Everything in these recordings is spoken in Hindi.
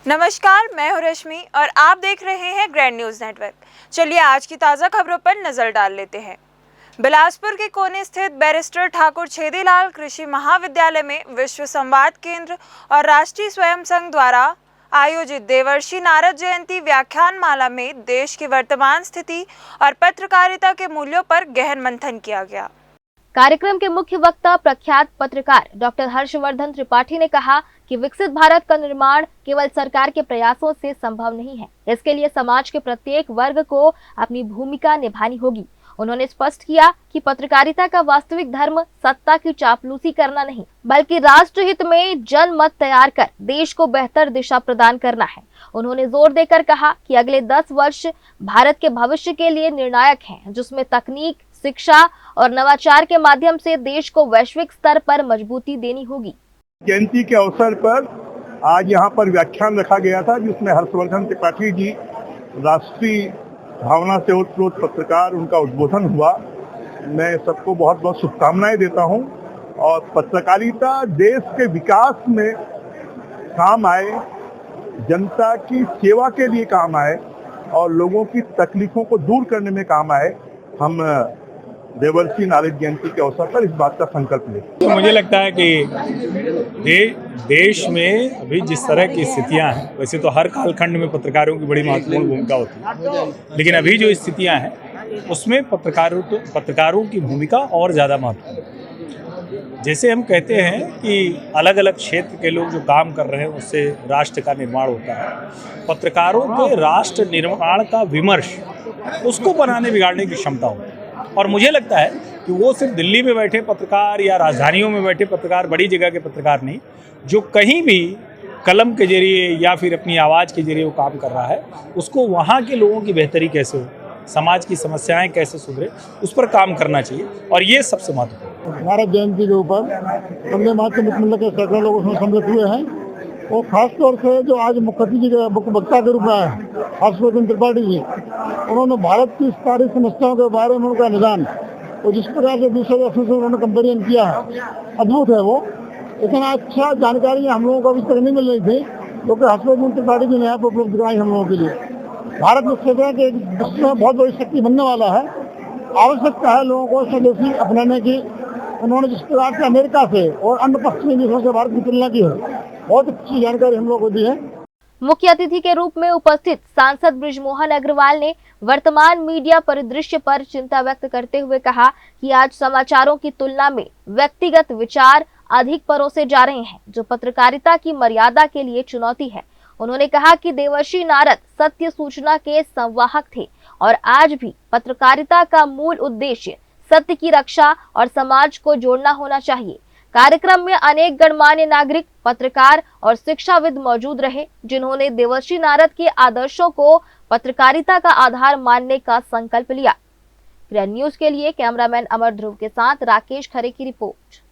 नमस्कार, मैं हूं रश्मि और आप देख रहे हैं ग्रैंड न्यूज़ नेटवर्क। चलिए आज की ताज़ा खबरों पर नजर डाल लेते हैं। बिलासपुर के कोने स्थित बैरिस्टर ठाकुर छेदीलाल कृषि महाविद्यालय में विश्व संवाद केंद्र और राष्ट्रीय स्वयं संघ द्वारा आयोजित देवर्षि नारद जयंती व्याख्यान माला में देश की वर्तमान स्थिति और पत्रकारिता के मूल्यों पर गहन मंथन किया गया। कार्यक्रम के मुख्य वक्ता प्रख्यात पत्रकार डॉक्टर हर्षवर्धन त्रिपाठी ने कहा कि विकसित भारत का निर्माण केवल सरकार के प्रयासों से संभव नहीं है। इसके लिए समाज के प्रत्येक वर्ग को अपनी भूमिका निभानी होगी। उन्होंने स्पष्ट किया कि पत्रकारिता का वास्तविक धर्म सत्ता की चापलूसी करना नहीं, बल्कि राष्ट्रहित में जनमत तैयार कर देश को बेहतर दिशा प्रदान करना है। उन्होंने जोर देकर कहा कि अगले 10 वर्ष भारत के भविष्य के लिए निर्णायक हैं, जिसमें तकनीक, शिक्षा और नवाचार के माध्यम से देश को वैश्विक स्तर पर मजबूती देनी होगी। जयंती के अवसर पर आज यहाँ पर व्याख्यान रखा गया था, जिसमें हर्षवर्धन त्रिपाठी जी राष्ट्रीय भावना से ओतप्रोत पत्रकार, उनका उद्बोधन हुआ। मैं सबको बहुत बहुत शुभकामनाएं देता हूँ और पत्रकारिता देश के विकास में काम आए, जनता की सेवा के लिए काम आए और लोगों की तकलीफों को दूर करने में काम आए। हम देवर्षि नारद जयंती के अवसर पर इस बात का संकल्प लें। तो मुझे लगता है कि देश में अभी जिस तरह की स्थितियां हैं, वैसे तो हर कालखंड में पत्रकारों की बड़ी महत्वपूर्ण भूमिका होती है, लेकिन अभी जो स्थितियां हैं उसमें पत्रकारों की भूमिका और ज़्यादा महत्वपूर्ण है। जैसे हम कहते हैं कि अलग अलग क्षेत्र के लोग जो काम कर रहे हैं उससे राष्ट्र का निर्माण होता है। पत्रकारों के राष्ट्र निर्माण का विमर्श, उसको बनाने बिगाड़ने की क्षमता होती है। और मुझे लगता है कि वो सिर्फ दिल्ली में बैठे पत्रकार या राजधानियों में बैठे पत्रकार, बड़ी जगह के पत्रकार नहीं, जो कहीं भी कलम के जरिए या फिर अपनी आवाज़ के जरिए वो काम कर रहा है, उसको वहाँ के लोगों की बेहतरी कैसे हो, समाज की समस्याएं कैसे सुधरे, उस पर काम करना चाहिए और ये सबसे महत्वपूर्ण है। नारद जयंती के ऊपर वंदे मातरम मुख्यमंत्री के सैकड़ों लोग उसमें सम्मिलित हुए हैं और खासतौर से जो आज मुख्य अतिथि के वक्ता के रूप में आए हर्षवर्धन त्रिपाठी जी, उन्होंने भारत की सारी समस्याओं के बारे में उनका निदान और जिस प्रकार से दूसरे देशों से उन्होंने कंपेरिजन किया है, अद्भुत है वो। इतना अच्छा जानकारी हम लोगों को अभी तक नहीं मिल रही थी, क्योंकि हर्षवर्धन त्रिपाठी जी ने यहाँ पर उपलब्ध कराई हम लोगों के लिए। भारत में सोच रहा है कि विश्व में बहुत बड़ी शक्ति बनने वाला है, आवश्यकता है लोगों को स्वदेशी अपनाने की। उन्होंने जिस प्रकार से अमेरिका से और अन्य पश्चिमी देशों से भारत की तुलना की है, बहुत अच्छी जानकारी हम लोगों को दी है। मुख्य अतिथि के रूप में उपस्थित सांसद बृजमोहन अग्रवाल ने वर्तमान मीडिया परिदृश्य पर चिंता व्यक्त करते हुए कहा कि आज समाचारों की तुलना में व्यक्तिगत विचार अधिक परोसे जा रहे हैं, जो पत्रकारिता की मर्यादा के लिए चुनौती है। उन्होंने कहा कि देवर्षि नारद सत्य सूचना के संवाहक थे और आज भी पत्रकारिता का मूल उद्देश्य सत्य की रक्षा और समाज को जोड़ना होना चाहिए। कार्यक्रम में अनेक गणमान्य नागरिक, पत्रकार और शिक्षाविद मौजूद रहे, जिन्होंने देवर्षि नारद के आदर्शों को पत्रकारिता का आधार मानने का संकल्प लिया। ग्रैंड न्यूज के लिए कैमरामैन अमर ध्रुव के साथ राकेश खरे की रिपोर्ट।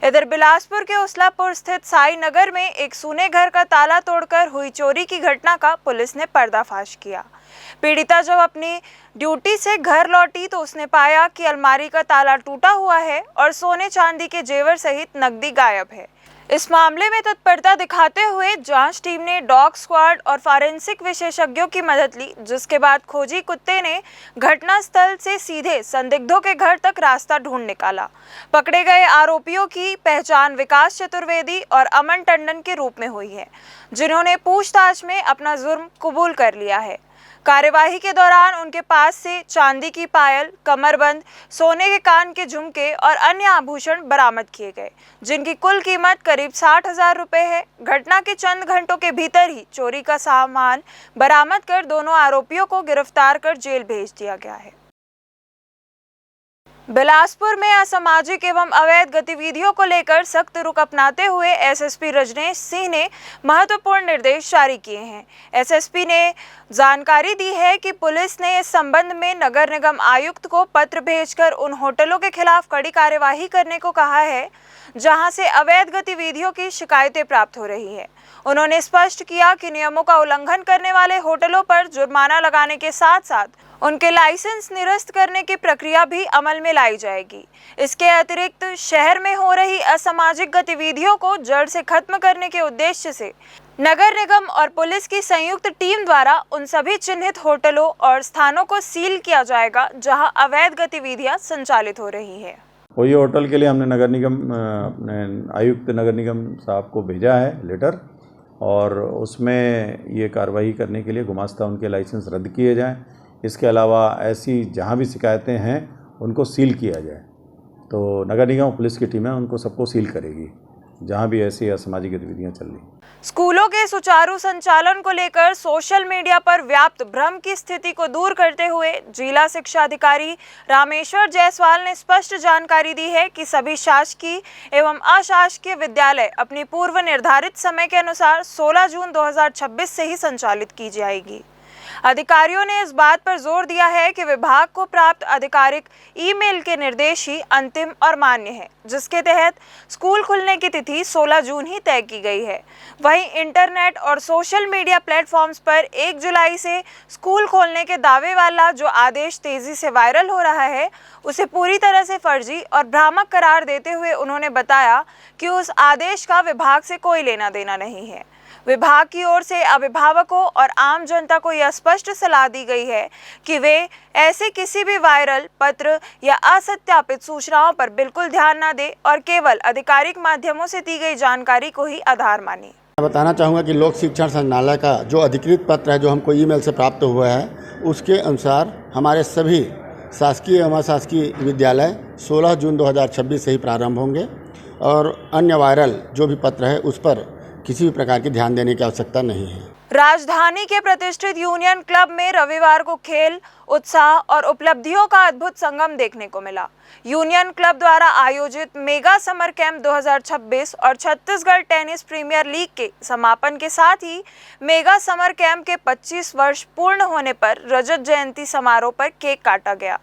इधर बिलासपुर के उसलापुर स्थित साई नगर में एक सूने घर का ताला तोड़कर हुई चोरी की घटना का पुलिस ने पर्दाफाश किया। पीड़िता जब अपनी ड्यूटी से घर लौटी तो उसने पाया कि अलमारी का ताला टूटा हुआ है और सोने चांदी के जेवर सहित नकदी गायब है। इस मामले में तत्परता दिखाते हुए जांच टीम ने डॉग स्क्वाड और फॉरेंसिक विशेषज्ञों की मदद ली, जिसके बाद खोजी कुत्ते ने घटनास्थल से सीधे संदिग्धों के घर तक रास्ता ढूंढ निकाला। पकड़े गए आरोपियों की पहचान विकास चतुर्वेदी और अमन टंडन के रूप में हुई है, जिन्होंने पूछताछ में अपना जुर्म कबूल कर लिया है। कार्यवाही के दौरान उनके पास से चांदी की पायल, कमरबंद, सोने के कान के झुमके और अन्य आभूषण बरामद किए गए, जिनकी कुल कीमत करीब 60,000 रुपए है। घटना के चंद घंटों के भीतर ही चोरी का सामान बरामद कर दोनों आरोपियों को गिरफ्तार कर जेल भेज दिया गया है। बिलासपुर में असामाजिक एवं अवैध गतिविधियों को लेकर सख्त रुख अपनाते हुए एसएसपी रजनेश सिंह ने महत्वपूर्ण निर्देश जारी किए हैं। एसएसपी ने जानकारी दी है कि पुलिस ने इस संबंध में नगर निगम आयुक्त को पत्र भेजकर उन होटलों के खिलाफ कड़ी कार्यवाही करने को कहा है, जहां से अवैध गतिविधियों की शिकायतें प्राप्त हो रही है। उन्होंने स्पष्ट किया कि नियमों का उल्लंघन करने वाले होटलों पर जुर्माना लगाने के साथ साथ उनके लाइसेंस निरस्त करने की प्रक्रिया भी अमल में लाई जाएगी। इसके अतिरिक्त शहर में हो रही असामाजिक गतिविधियों को जड़ से खत्म करने के उद्देश्य से नगर निगम और पुलिस की संयुक्त टीम द्वारा उन सभी चिन्हित होटलों और स्थानों को सील किया जाएगा जहां अवैध गतिविधियां संचालित हो रही है। वही होटल के लिए हमने नगर निगम अपने आयुक्त नगर निगम साहब को भेजा है लेटर, और उसमें ये कार्रवाई करने के लिए गुमास्ता उनके लाइसेंस रद्द किए जाएं। इसके अलावा ऐसी जहां भी शिकायतें हैं उनको सील किया जाए। तो नगर निगम पुलिस की टीमें उनको सबको सील करेगी जहां भी ऐसी असामाजिक गतिविधियां चल रही। स्कूलों के सुचारू संचालन को लेकर सोशल मीडिया पर व्याप्त भ्रम की स्थिति को दूर करते हुए जिला शिक्षा अधिकारी रामेश्वर जायसवाल ने स्पष्ट जानकारी दी है कि सभी शासकीय एवं अशासकीय विद्यालय अपनी पूर्व निर्धारित समय के अनुसार 16 जून 2026 से ही संचालित की जाएगी। अधिकारियों ने इस बात पर जोर दिया है कि विभाग को प्राप्त आधिकारिक ईमेल के निर्देश ही अंतिम और मान्य है, जिसके तहत स्कूल खुलने की तिथि 16 जून ही तय की गई है। वहीं इंटरनेट और सोशल मीडिया प्लेटफॉर्म्स पर 1 जुलाई से स्कूल खोलने के दावे वाला जो आदेश तेजी से वायरल हो रहा है, उसे पूरी तरह से फर्जी और भ्रामक करार देते हुए उन्होंने बताया कि उस आदेश का विभाग से कोई लेना देना नहीं है। विभाग की ओर से अभिभावकों और आम जनता को यह स्पष्ट सलाह दी गई है कि वे ऐसे किसी भी वायरल पत्र या असत्यापित सूचनाओं पर बिल्कुल ध्यान न दें और केवल आधिकारिक माध्यमों से दी गई जानकारी को ही आधार मानें। मैं बताना चाहूँगा कि लोक शिक्षण संचालनालय का जो अधिकृत पत्र है जो हमको ईमेल से प्राप्त हुआ है, उसके अनुसार हमारे सभी शासकीय एवं अशासकीय विद्यालय 16 जून 2026 से ही प्रारंभ होंगे और अन्य वायरल जो भी पत्र है उस पर किसी भी प्रकार की ध्यान देने की आवश्यकता नहीं है। राजधानी के प्रतिष्ठित यूनियन क्लब में रविवार को खेल, उत्साह और उपलब्धियों का अद्भुत संगम देखने को मिला। यूनियन क्लब द्वारा आयोजित मेगा समर कैंप 2026 और छत्तीसगढ़ टेनिस प्रीमियर लीग के समापन के साथ ही मेगा समर कैंप के 25 वर्ष पूर्ण होने पर रजत जयंती समारोह पर केक काटा गया।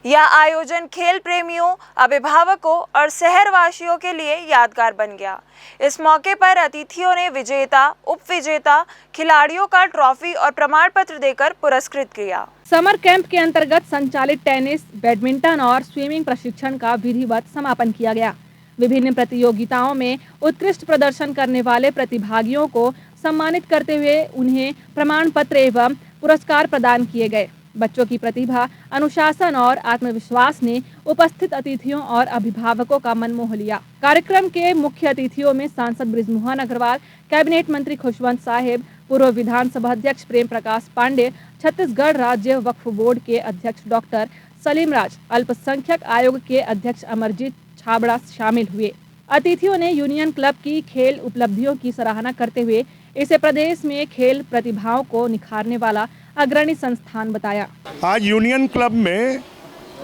यह आयोजन खेल प्रेमियों, अभिभावकों और शहरवासियों के लिए यादगार बन गया। इस मौके पर अतिथियों ने विजेता, उपविजेता खिलाड़ियों का ट्रॉफी और प्रमाण पत्र देकर पुरस्कृत किया। समर कैंप के अंतर्गत संचालित टेनिस, बैडमिंटन और स्विमिंग प्रशिक्षण का विधिवत समापन किया गया। विभिन्न प्रतियोगिताओं में उत्कृष्ट प्रदर्शन करने वाले प्रतिभागियों को सम्मानित करते हुए उन्हें प्रमाण पत्र एवं पुरस्कार प्रदान किए गए। बच्चों की प्रतिभा, अनुशासन और आत्मविश्वास ने उपस्थित अतिथियों और अभिभावकों का मन मोह लिया। कार्यक्रम के मुख्य अतिथियों में सांसद बृजमोहन अग्रवाल, कैबिनेट मंत्री खुशवंत साहिब, पूर्व विधानसभा अध्यक्ष प्रेम प्रकाश पांडे, छत्तीसगढ़ राज्य वक्फ बोर्ड के अध्यक्ष डॉक्टर सलीम राज, अल्पसंख्यक आयोग के अध्यक्ष अमरजीत छाबड़ा शामिल हुए। अतिथियों ने यूनियन क्लब की खेल उपलब्धियों की सराहना करते हुए इसे प्रदेश में खेल प्रतिभाओं को निखारने वाला अग्रणी संस्थान बताया। आज यूनियन क्लब में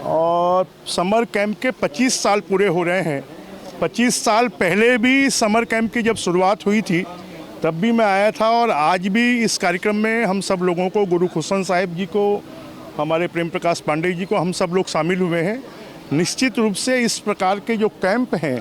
और समर कैंप के 25 साल पूरे हो रहे हैं। 25 साल पहले भी समर कैंप की जब शुरुआत हुई थी तब भी मैं आया था, और आज भी इस कार्यक्रम में हम सब लोगों को, गुरु खुशवंत साहिब जी को, हमारे प्रेम प्रकाश पांडे जी को, हम सब लोग शामिल हुए हैं। निश्चित रूप से इस प्रकार के जो कैंप हैं,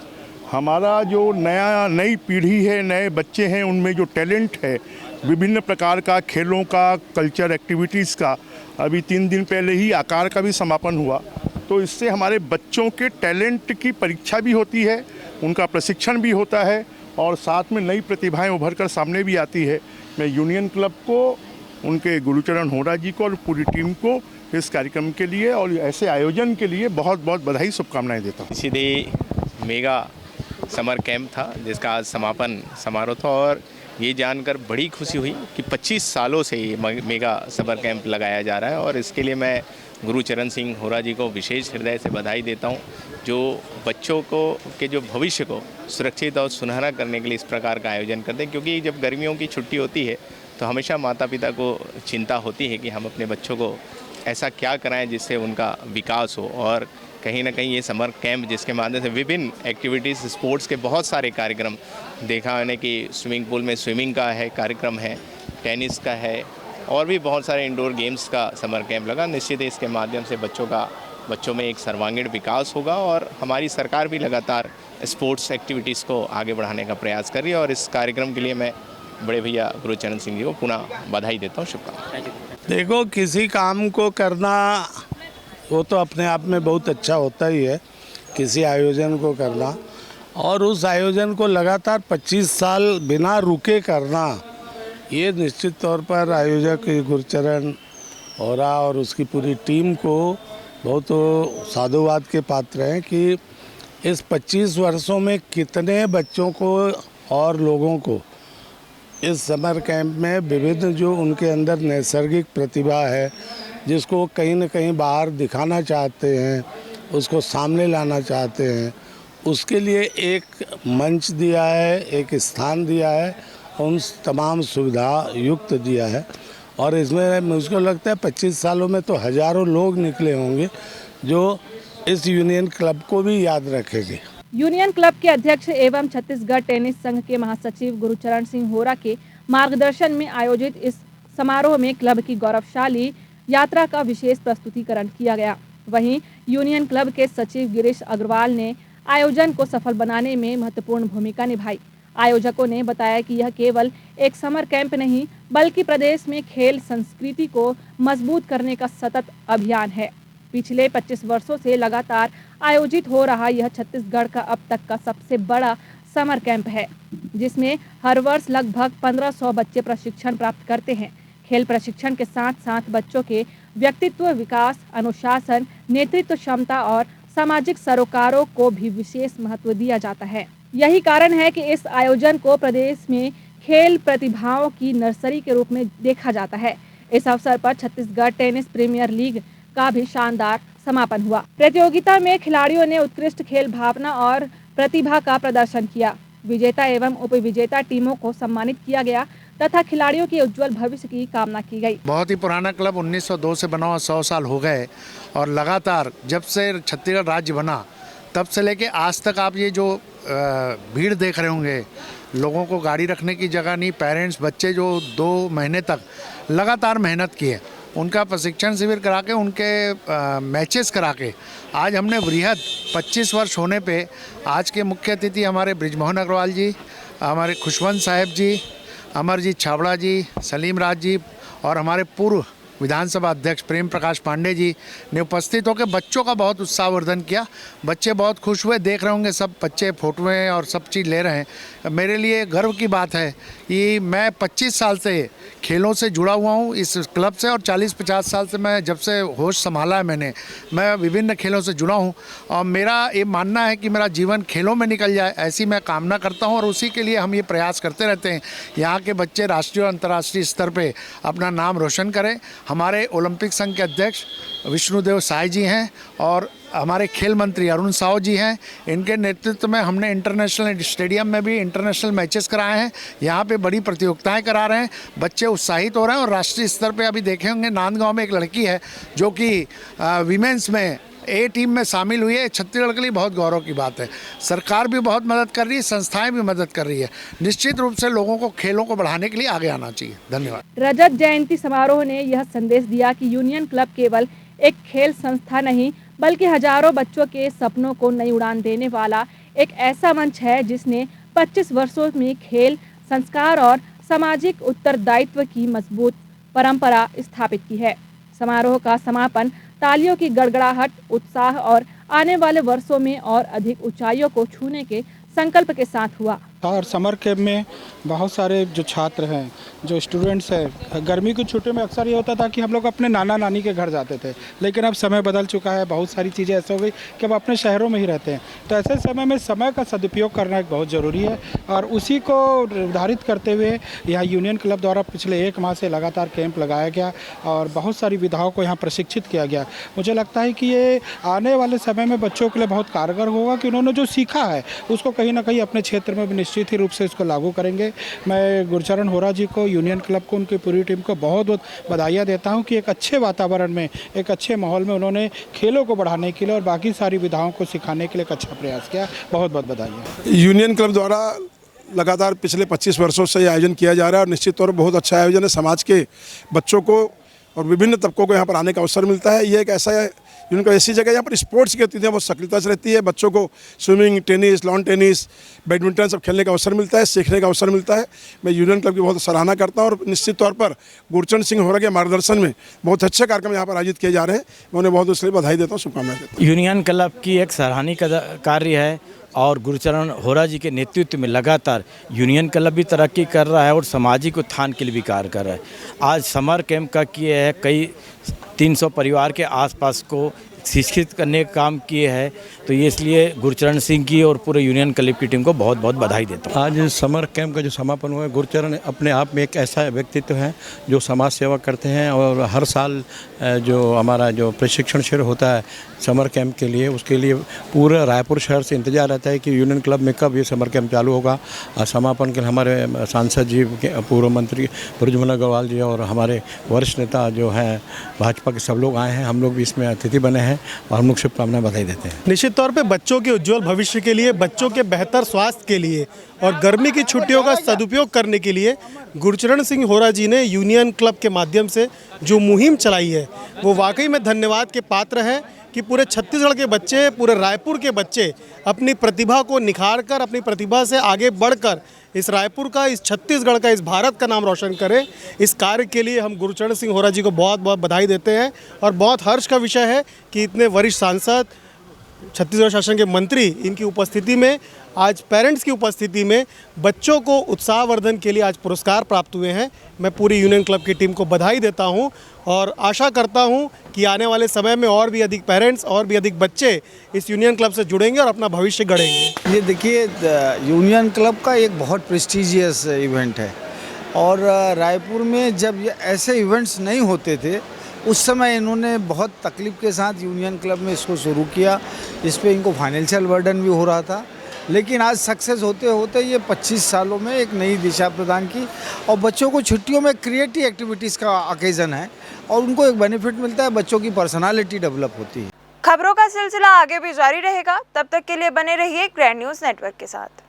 हमारा जो नई पीढ़ी है, नए बच्चे हैं, उनमें जो टैलेंट है विभिन्न प्रकार का, खेलों का, कल्चर एक्टिविटीज़ का, अभी 3 दिन पहले ही आकार का भी समापन हुआ, तो इससे हमारे बच्चों के टैलेंट की परीक्षा भी होती है, उनका प्रशिक्षण भी होता है और साथ में नई प्रतिभाएं उभर कर सामने भी आती है। मैं यूनियन क्लब को, उनके गुरुचरण होरा जी को और पूरी टीम को इस कार्यक्रम के लिए और ऐसे आयोजन के लिए बहुत बहुत बधाई, शुभकामनाएं देता हूँ। सीधे मेगा समर कैंप था जिसका आज समापन समारोह था, और ये जानकर बड़ी खुशी हुई कि 25 सालों से ये मेगा समर कैंप लगाया जा रहा है, और इसके लिए मैं गुरुचरण सिंह होरा जी को विशेष हृदय से बधाई देता हूँ, जो बच्चों को के जो भविष्य को सुरक्षित और सुनहरा करने के लिए इस प्रकार का आयोजन करते हैं। क्योंकि जब गर्मियों की छुट्टी होती है तो हमेशा माता पिता को चिंता होती है कि हम अपने बच्चों को ऐसा क्या कराएं जिससे उनका विकास हो, और कहीं ना कहीं ये समर कैंप जिसके माध्यम से विभिन्न एक्टिविटीज़, स्पोर्ट्स के बहुत सारे कार्यक्रम देखा मैंने कि स्विमिंग पूल में स्विमिंग का है कार्यक्रम है, टेनिस का है, और भी बहुत सारे इंडोर गेम्स का समर कैंप लगा। निश्चित है इसके माध्यम से बच्चों में एक सर्वांगीण विकास होगा, और हमारी सरकार भी लगातार स्पोर्ट्स एक्टिविटीज़ को आगे बढ़ाने का प्रयास कर रही है, और इस कार्यक्रम के लिए मैं बड़े भैया गुरुचरण सिंह जी को पुनः बधाई देता हूँ, शुभकामनाएं। देखो, किसी काम को करना वो तो अपने आप में बहुत अच्छा होता ही है, किसी आयोजन को करना, और उस आयोजन को लगातार 25 साल बिना रुके करना, ये निश्चित तौर पर आयोजक गुरुचरण होरा और उसकी पूरी टीम को बहुत साधुवाद के पात्र हैं कि इस 25 वर्षों में कितने बच्चों को और लोगों को इस समर कैंप में विविध जो उनके अंदर नैसर्गिक प्रतिभा है, जिसको कहीं न कहीं बाहर दिखाना चाहते हैं, उसको सामने लाना चाहते हैं, उसके लिए एक मंच दिया है, एक स्थान दिया है, उन तमाम सुविधा युक्त दिया है। और इसमें मुझको लगता है 25 सालों में तो हज़ारों लोग निकले होंगे जो इस यूनियन क्लब को भी याद रखेंगे। यूनियन क्लब के अध्यक्ष एवं छत्तीसगढ़ टेनिस संघ के महासचिव गुरुचरण सिंह होरा के मार्गदर्शन में आयोजित इस समारोह में क्लब की गौरवशाली यात्रा का विशेष प्रस्तुतिकरण किया गया। वहीं यूनियन क्लब के सचिव गिरीश अग्रवाल ने आयोजन को सफल बनाने में महत्वपूर्ण भूमिका निभाई। आयोजकों ने बताया कि यह केवल एक समर कैंप नहीं, बल्कि प्रदेश में खेल संस्कृति को मजबूत करने का सतत अभियान है। पिछले 25 वर्षों से लगातार आयोजित हो रहा यह छत्तीसगढ़ का अब तक का सबसे बड़ा समर कैंप है, जिसमें हर वर्ष लगभग 1500 बच्चे प्रशिक्षण प्राप्त करते हैं। खेल प्रशिक्षण के साथ साथ बच्चों के व्यक्तित्व विकास, अनुशासन, नेतृत्व क्षमता और सामाजिक सरोकारों को भी विशेष महत्व दिया जाता है। यही कारण है कि इस आयोजन को प्रदेश में खेल प्रतिभाओं की नर्सरी के रूप में देखा जाता है। इस अवसर पर छत्तीसगढ़ टेनिस प्रीमियर लीग का भी शानदार समापन हुआ। प्रतियोगिता में खिलाड़ियों ने उत्कृष्ट खेल भावना और प्रतिभा का प्रदर्शन किया। विजेता एवं उपविजेता टीमों को सम्मानित किया गया तथा खिलाड़ियों के उज्जवल भविष्य की कामना की गई। बहुत ही पुराना क्लब 1902 से बना हुआ 100 साल हो गए, और लगातार जब से छत्तीसगढ़ राज्य बना तब से लेके आज तक आप ये जो भीड़ देख रहे होंगे, लोगों को गाड़ी रखने की जगह नहीं, पेरेंट्स बच्चे जो 2 महीने तक लगातार मेहनत किए, उनका प्रशिक्षण शिविर करा के, उनके मैचेस करा के आज हमने वृहद 25 वर्ष होने पे आज के मुख्य अतिथि हमारे बृजमोहन अग्रवाल जी, हमारे खुशवंत साहब जी, अमरजीत छाबड़ा जी, सलीम राज जी और हमारे पूर्व विधानसभा अध्यक्ष प्रेम प्रकाश पांडे जी ने उपस्थित होकर बच्चों का बहुत उत्साहवर्धन किया। बच्चे बहुत खुश हुए, देख रहे होंगे सब बच्चे फोटोएं और सब चीज़ ले रहे हैं। मेरे लिए गर्व की बात है कि मैं 25 साल से खेलों से जुड़ा हुआ हूँ इस क्लब से, और 40-50 साल से मैं जब से होश संभाला है मैं विभिन्न खेलों से जुड़ा हूँ, और मेरा ये मानना है कि मेरा जीवन खेलों में निकल जाए, ऐसी मैं कामना करता हूँ, और उसी के लिए हम ये प्रयास करते रहते हैं। यहाँ के बच्चे राष्ट्रीय और अंतर्राष्ट्रीय स्तर पर अपना नाम रोशन करें। हमारे ओलंपिक संघ के अध्यक्ष विष्णुदेव साय जी हैं और हमारे खेल मंत्री अरुण साव जी हैं। इनके नेतृत्व में हमने इंटरनेशनल स्टेडियम में भी इंटरनेशनल मैचेस कराए हैं। यहाँ पे बड़ी प्रतियोगिताएं करा रहे हैं, बच्चे उत्साहित हो रहे हैं। और राष्ट्रीय स्तर पे अभी देखे होंगे नांदगांव में एक लड़की है जो कि विमेंस में ए टीम में शामिल हुई है। छत्तीसगढ़ के लिए बहुत गौरव की बात है। सरकार भी बहुत मदद कर रही है, संस्थाएं भी मदद कर रही है। निश्चित रूप से लोगों को खेलों को बढ़ाने के लिए आगे आना चाहिए। धन्यवाद। रजत जयंती समारोह ने यह संदेश दिया कि यूनियन क्लब केवल एक खेल संस्था नहीं, बल्कि हजारों बच्चों के सपनों को नई उड़ान देने वाला एक ऐसा मंच है जिसने 25 वर्षों में खेल, संस्कार और सामाजिक उत्तरदायित्व की मजबूत परंपरा स्थापित की है। समारोह का समापन तालियों की गड़गड़ाहट, उत्साह और आने वाले वर्षों में और अधिक ऊंचाइयों को छूने के संकल्प के साथ हुआ। और समर कैंप में बहुत सारे जो छात्र हैं, जो स्टूडेंट्स हैं, गर्मी की छुट्टियों में अक्सर ये होता था कि हम लोग अपने नाना नानी के घर जाते थे, लेकिन अब समय बदल चुका है। बहुत सारी चीज़ें ऐसे हो गई कि अब अपने शहरों में ही रहते हैं। तो ऐसे समय में समय का सदुपयोग करना एक बहुत ज़रूरी है, और उसी को निर्धारित करते हुए यहाँ यूनियन क्लब द्वारा पिछले 1 माह से लगातार कैंप लगाया गया और बहुत सारी विधाओं को यहाँ प्रशिक्षित किया गया। मुझे लगता है कि ये आने वाले समय में बच्चों के लिए बहुत कारगर होगा कि उन्होंने जो सीखा है उसको कहीं ना कहीं अपने क्षेत्र में भी निश्चित ही रूप से इसको लागू करेंगे। मैं गुरुचरण होरा जी को, यूनियन क्लब को, उनकी पूरी टीम को बहुत बहुत बधाइयाँ देता हूँ कि एक अच्छे वातावरण में, एक अच्छे माहौल में उन्होंने खेलों को बढ़ाने के लिए और बाकी सारी विधाओं को सिखाने के लिए एक अच्छा प्रयास किया। बहुत बहुत बधाई। यूनियन क्लब द्वारा लगातार पिछले 25 वर्षों से ये आयोजन किया जा रहा है और निश्चित तौर पर बहुत अच्छा आयोजन है। समाज के बच्चों को और विभिन्न तबकों को यहाँ पर आने का अवसर मिलता है। ये एक ऐसा यूनियन क्लब ऐसी जगह यहाँ पर स्पोर्ट्स की गतिविधियाँ बहुत सक्रियता से रहती है। बच्चों को swimming, tennis, lawn tennis, badminton सब खेलने का अवसर मिलता है, सीखने का अवसर मिलता है। मैं यूनियन क्लब की बहुत सराहना करता हूँ और निश्चित तौर पर गुरचरण सिंह होरा के मार्गदर्शन में बहुत अच्छे कार्यक्रम यहाँ पर आयोजित किए जा रहे हैं। मैं उन्हें बहुत उसके लिए बधाई देता हूँ, शुभकामनाएं देता हूँ। यूनियन क्लब की एक सराहनीय कार्य है और गुरचरण होरा जी के नेतृत्व में लगातार यूनियन क्लब भी तरक्की कर रहा है और सामाजिक उत्थान के लिए भी कार्य कर रहा है। आज समर कैंप का किए है, कई 300 परिवार के आसपास को शिक्षित करने का काम किए हैं, तो ये इसलिए गुरचरण सिंह की और पूरे यूनियन क्लब की टीम को बहुत बहुत बधाई देता हूँ। आज समर कैंप का जो समापन हुआ है, गुरचरण अपने आप में एक ऐसा व्यक्तित्व है जो समाज सेवा करते हैं और हर साल जो हमारा जो प्रशिक्षण शिविर होता है समर कैंप के लिए, उसके लिए पूरा रायपुर शहर से इंतजार रहता है कि यूनियन क्लब में कब ये समर कैंप चालू होगा। समापन के लिए हमारे सांसद जी, पूर्व मंत्री प्रज्वल अग्रवाल जी और हमारे वरिष्ठ नेता जो हैं भाजपा के सब लोग आए हैं। हम लोग भी इसमें अतिथि बने हैं और हम लोग शुभकामनाएं बधाई देते हैं। निश्चित तौर पे बच्चों के उज्जवल भविष्य के लिए, बच्चों के बेहतर स्वास्थ्य के लिए और गर्मी की छुट्टियों का सदुपयोग करने के लिए गुरचरण सिंह होरा जी ने यूनियन क्लब के माध्यम से जो मुहिम चलाई है वो वाकई में धन्यवाद के पात्र है कि पूरे छत्तीसगढ़ के बच्चे, पूरे रायपुर के बच्चे अपनी प्रतिभा को निखार कर, अपनी प्रतिभा से आगे बढ़कर इस रायपुर का, इस छत्तीसगढ़ का, इस भारत का नाम रोशन करें। इस कार्य के लिए हम गुरचरण सिंह होरा जी को बहुत बहुत बधाई देते हैं और बहुत हर्ष का विषय है कि इतने वरिष्ठ सांसद, छत्तीसगढ़ शासन के मंत्री, इनकी उपस्थिति में, आज पेरेंट्स की उपस्थिति में बच्चों को उत्साहवर्धन के लिए आज पुरस्कार प्राप्त हुए हैं। मैं पूरी यूनियन क्लब की टीम को बधाई देता हूं और आशा करता हूं कि आने वाले समय में और भी अधिक पेरेंट्स और भी अधिक बच्चे इस यूनियन क्लब से जुड़ेंगे और अपना भविष्य गढ़ेंगे। ये देखिए, यूनियन क्लब का एक बहुत प्रेस्टिजियस इवेंट है और रायपुर में जब ऐसे इवेंट्स नहीं होते थे उस समय इन्होंने बहुत तकलीफ के साथ यूनियन क्लब में इसको शुरू किया। इस पर इनको फाइनेंशियल बर्डन भी हो रहा था, लेकिन आज सक्सेस होते होते ये 25 सालों में एक नई दिशा प्रदान की और बच्चों को छुट्टियों में क्रिएटिव एक्टिविटीज़ का ओकेज़न है और उनको एक बेनिफिट मिलता है, बच्चों की पर्सनालिटी डेवलप होती है। खबरों का सिलसिला आगे भी जारी रहेगा, तब तक के लिए बने रहिए ग्रैंड न्यूज़ नेटवर्क के साथ।